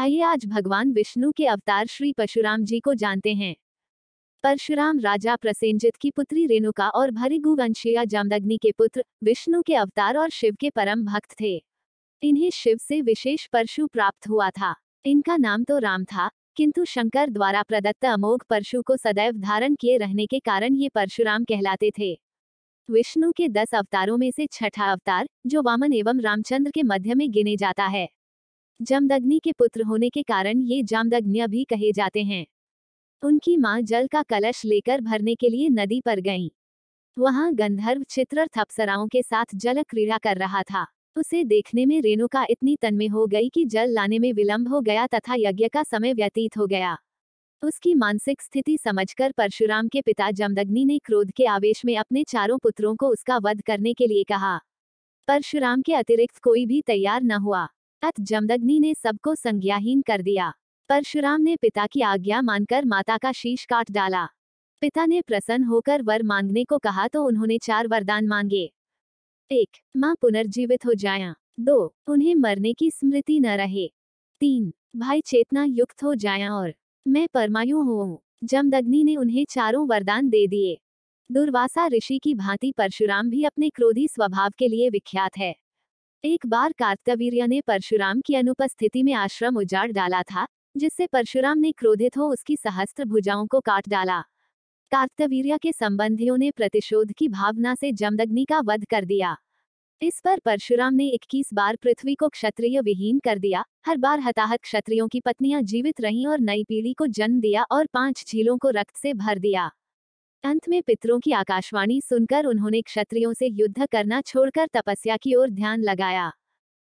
आइए आज भगवान विष्णु के अवतार श्री परशुराम जी को जानते हैं। परशुराम राजा प्रसेनजित की पुत्री रेणुका और भृगुवंशीय जमदग्नि के पुत्र, विष्णु के अवतार और शिव के परम भक्त थे। इन्हें शिव से विशेष परशु प्राप्त हुआ था। इनका नाम तो राम था, किंतु शंकर द्वारा प्रदत्त अमोघ परशु को सदैव धारण किए रहने के कारण ये परशुराम कहलाते थे। विष्णु के 10 अवतारों में से छठा अवतार, जो वामन एवं रामचंद्र के मध्य में गिने जाता है। जमदग्नि के पुत्र होने के कारण ये जामदग्न्य भी कहे जाते हैं। उनकी मां जल का कलश लेकर भरने के लिए नदी पर गईं। वहां गंधर्व चित्ररथ अप्सराओं के साथ जल क्रीड़ा कर रहा था। उसे देखने में रेणुका इतनी तन्मय हो गई कि जल लाने में विलंब हो गया तथा यज्ञ का समय व्यतीत हो गया। उसकी मानसिक स्थिति समझकर परशुराम के पिता जमदग्नि ने क्रोध के आवेश में अपने चारों पुत्रों को उसका वध करने के लिए कहा। परशुराम के अतिरिक्त कोई भी तैयार न हुआ। अत जमदग्नि ने सबको संज्ञाहीन कर दिया। परशुराम ने पिता की आज्ञा मानकर माता का शीश काट डाला। पिता ने प्रसन्न होकर वर मांगने को कहा तो उन्होंने 4 वरदान मांगे। 1. मां पुनर्जीवित हो जाएं। 2. उन्हें मरने की स्मृति न रहे। 3. भाई चेतना युक्त हो जाएं और मैं परमायु हूँ। जमदग्नि ने उन्हें चारों वरदान दे दिए। दुर्वासा ऋषि की भांति परशुराम भी अपने क्रोधी स्वभाव के लिए विख्यात है। एक बार कार्तवीर्य ने परशुराम की अनुपस्थिति में आश्रम उजाड़ डाला था, जिससे परशुराम ने क्रोधित हो उसकी सहस्त्र भुजाओं को काट डाला। कार्तवीर्य के संबंधियों ने प्रतिशोध की भावना से जमदग्नि का वध कर दिया। इस पर परशुराम ने 21 बार पृथ्वी को क्षत्रिय विहीन कर दिया। हर बार हताहत क्षत्रियों की पत्नियां जीवित रहीं और नई पीढ़ी को जन्म दिया और 5 झीलों को रक्त से भर दिया। अंत में पितरों की आकाशवाणी सुनकर उन्होंने क्षत्रियों से युद्ध करना छोड़कर तपस्या की ओर ध्यान लगाया।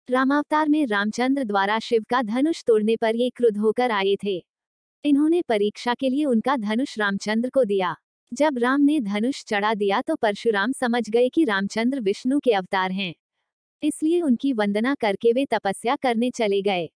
रामावतार में रामचंद्र द्वारा शिव का धनुष तोड़ने पर ये क्रुद्ध होकर आए थे। इन्होंने परीक्षा के लिए उनका धनुष रामचंद्र को दिया। जब राम ने धनुष चढ़ा दिया तो परशुराम समझ गए कि रामचंद्र विष्णु के अवतार हैं। इसलिए उनकी वंदना करके वे तपस्या करने चले गए।